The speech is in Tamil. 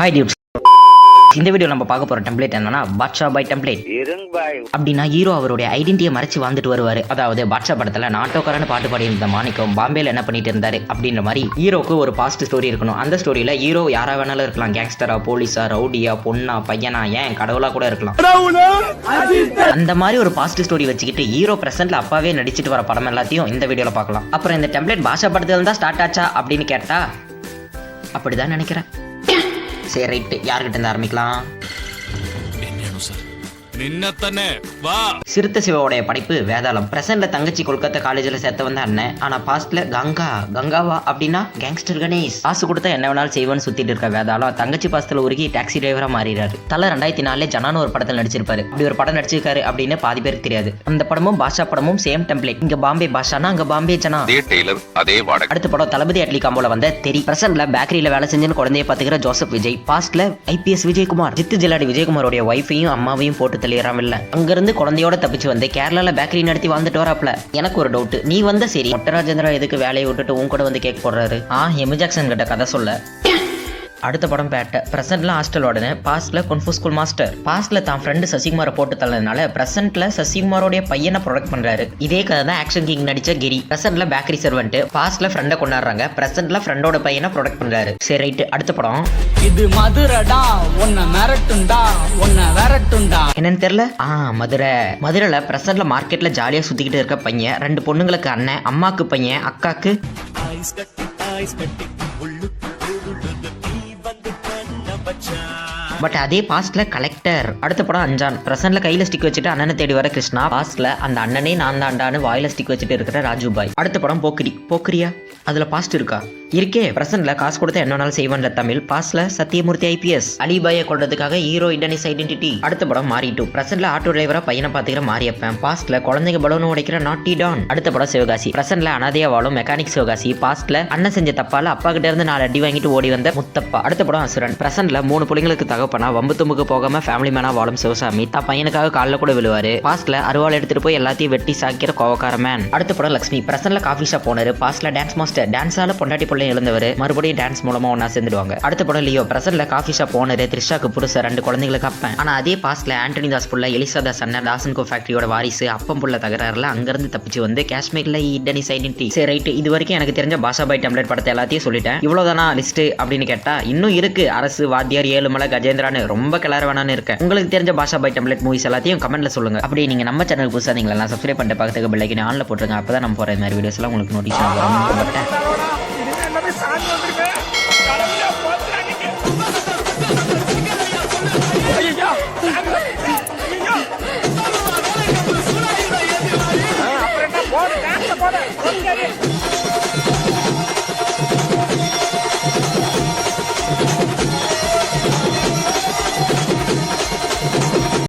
ஹாய் டியூட்ஸ், இந்த வீடியோ நம்ம பார்க்க போற டெம்ப்ளேட் என்னன்னா பாட்ஷா பாய் டெம்ப்ளேட். அப்படின்னா ஹீரோ அவருடைய ஐடென்டிட்டியை மறைச்சு வாழ்ந்துட்டு வருவாரு. அதாவது பாட்ஷா படத்துல நாட்டோக்காரன்னு பாட்டு பாடி இருந்த மாணிக்கம் பாம்பேல என்ன பண்ணிட்டு இருந்தாரு அப்படின்ற மாதிரி ஹீரோக்கு ஒரு பாஸ்ட் ஸ்டோரி இருக்கணும். அந்த ஸ்டோரியில ஹீரோ யாரா வேணாலும் இருக்கலாம். கேங்ஸ்டரா, போலீஸா, ரவுடியா, பொண்ணா, பையனா, ஏன் கடவுளா கூட இருக்கலாம். அந்த மாதிரி ஒரு பாஸ்ட் ஸ்டோரி வச்சுக்கிட்டு ஹீரோ பிரசன்ட்ல அப்பாவே நடிச்சிட்டு வர படம் எல்லாத்தையும் இந்த வீடியோல பார்க்கலாம். அப்புறம் இந்த டெம்ப்ளேட் பாட்ஷா படத்துல தான் ஸ்டார்ட் ஆச்சா அப்படின்னு கேட்டா அப்படிதான் நினைக்கிறேன். சரி, ரைட்டு, யார்கிட்ட இருந்து ஆரம்பிக்கலாம்? சிறுத்தை சிவாவுடைய படைப்பு வேதாளம். பிரசன்ட்ல தங்கச்சி கொல்கத்தா காலேஜ்ல சேர்த்த வந்த அண்ணன். ஆனா பாஸ்ட்ல கங்காவா அப்படின்னா கேங்ஸ்டர் கணேஷ். காசு கொடுத்தா என்ன வேணாலும் செய்வான்னு சுத்திட்டு இருக்க வேதாளம் தங்கச்சி பாஸ்ட்ல உருகி டாக்ஸி டிரைவரா மாறிடுறாரு. தலை 2004 ஜனான்னு ஒரு படத்தில் நடிச்சிருப்பாரு. அப்படி ஒரு படம் நடிச்சிருக்காரு அப்படின்னு பாதி பேருக்கு தெரியாது. அந்த படமும் பாஷா படமும் சேம் டெம்ப்ளேட். இங்க பாம்பே பாஷானா அங்க பாம்பே ஜனா. அடுத்த படம் தளபதி அட்லி காம்போல வந்த தெரி. பிரசன்ட்ல பேக்கரியில வேலை செஞ்சுன்னு குழந்தைய பாத்துக்கிற ஜோசப் விஜய். பாஸ்ட்ல ஐபிஎஸ் விஜயகுமார். ஜித்து ஜிலாடி விஜயகுமாரோட ஒய்ஃபையும் அம்மாவையும் போட்டு தள்ளிடுறாமில்ல. அங்கிருந்து குழந்தையோட தப்பிச்சு வந்து கேரளால பேக்கரி நடத்தி வாழ்ந்துட்டு வராப்ல. எனக்கு ஒரு டவுட், நீ வந்த சரி மொட்டராஜேந்திரா எதுக்கு வேலையை விட்டுட்டு உன் கூட வந்து கேக் போடுறாரு? எமி ஜாக்சன் கிட்ட கதை சொல்ல. அடுத்த படம் பேட்ட. பிரசன்ட்ல ஹாஸ்டல் உடனே பாஸ்ட்ல குன்ஃபு ஸ்கூல் மாஸ்டர். பாஸ்ட்ல தான் ஃப்ரெண்டு சசிகுமாரை போட்டு தள்ளதுனால பிரசன்ட்ல சசிகுமாரோடைய பையனை ப்ரொடக்ட் பண்றாரு. இதே கதை தான் ஆக்ஷன் கிங் நடிச்ச கிரி. பிரசன்ட்ல பேக்கரி சர்வெண்ட். பாஸ்ட்ல ஃப்ரெண்டை கொண்டாடுறாங்க. பிரசன்ட்ல ஃப்ரெண்டோட பையனை ப்ரொடக்ட் பண்றாரு. சரி, ரைட்டு, அடுத்த படம். இது மதுரடா, உன்னை மிரட்டுண்டா, உன்னை விரட்டுண்டா. என்னன்னு தெரியல. மதுரைல பிரசன்ட்ல மார்க்கெட்ல ஜாலியா சுத்திக்கிட்டு இருக்க பையன். 2 பொண்ணுங்களுக்கு அண்ணன், அம்மாக்கு பையன், அக்காக்கு. பட் அதே பாஸ்ட்ல கலெக்டர். அடுத்த படம் அஞ்சான். பிரசன்ட்ல கையில ஸ்டிக் வச்சுட்டு அண்ணனை தேடி வர கிருஷ்ணா. பாஸ்ட்ல அந்த அண்ணனே நான் தாண்டான்னு வாயில ஸ்டிக் வச்சுட்டு இருக்கிற ராஜு பாய். அடுத்த படம் போக்கிரியா. அதுல பாஸ்ட் இருக்கா? இருக்கே. பிரசன்ட்ல காசு கொடுத்த என்னன்னாலும் செய்வான்ல தமிழ். பாஸ்ட்ல சத்தியமூர்த்தி ஐபிஎஸ். அலிபாயை கொள்றதுக்காக ஹீரோ இண்டனிஸ் ஐடென்டிட்டி. அடுத்த படம் மாரி 2. பிரசன்ட்ல ஆட்டோ டிரைவரா பையனை பாத்துக்கிற மாரியப்பன். பாஸ்ட்ல குழந்தைங்க பலூன் உடைக்கிற நாட்டி டான். அடுத்த படம் சிவகாசி. பிரசன்ட்ல அனாதையா வாழும் மெக்கானிக் சிவகாசி. பாஸ்ட்ல அண்ணன் செஞ்ச தப்பால அப்பா கிட்ட இருந்து 4 அடி வாங்கிட்டு ஓடி வந்த முத்தப்பா. அடுத்த படம் அசுரன். பிரசன்ட்ல 3 பிள்ளைங்களுக்கு தகப்பனா வம்பு தும்புக்கு போகாம ஃபேமிலி மேனா வாழும் சிவசாமி. தான் பையனுக்காக காலில் கூட விழுவாரு. பாஸ்ட்ல அருவாள் எடுத்துட்டு போய் எல்லாத்தையும் வெட்டி சாக்கிற கோவக்கார மேன். அடுத்த படம் லக்ஷ்மி. பிரசன்ட்ல காஃபி ஷாப் ஓனர். பாஸ்ட்ல டான்ஸ் மாஸ்டர். டான்ஸால பொண்டாட்டி பிள்ளை எழுந்தவர். மறுபடியும் டான்ஸ் மூலமா ஒன்னா சேர்ந்துடுவாங்க. அடுத்த படம் லியோ. பிரசன்ட்ல காஃபி ஷாப் ஓனர். த்ரிஷாக்கு புருஷ 2 குழந்தைங்களுக்கு அப்பன். ஆனா அதே பாஸ்ட்ல ஆண்டனி தாஸ் புள்ள, எலிசா தாஸ் அண்ணன், தாசன்கோ ஃபேக்டரியோட வாரிசு. அப்பம் புள்ள தகராறுல அங்கிருந்து தப்பிச்சு வந்து காஷ்மீர்ல இண்டனிஸ் ஐடென்டிட்டி. சரி, ரைட், இது வரைக்கும் எனக்கு தெரிஞ்ச பாஷா பாய் டெம்ப்ளேட் படத்தை எல்லாத்தையும் சொல்லிட்டேன். இவ்வளவுதானா லிஸ்ட் அப்படின்னு கேட்டா இன்னும் இருக்கு. அரசு, வாத்தியார், ஏழுமலை, கஜேந்திரான்னு ரொம்ப கிளற வேணான்னு இருக்கேன். உங்களுக்கு தெரிஞ்ச பாஷா பாய் டெம்ப்ளேட் மூவிஸ் எல்லாத்தையும் கமெண்ட்ல சொல்லுங்க. அப்படி நீங்க நம்ம சேனலுக்கு புதுசா நீங்களா சப்ஸ்கிரைப் பண்ணிட்டு பக்கத்துக்கு பெல் ஐகானை ஆன்ல போட்டுருங்க. அப்பதான் நம்ம போற இந்த மாதிரி வீடியோஸ் எல்லாம் உங்களுக்கு நோட்டிஃபிகேஷன் வரும். போடு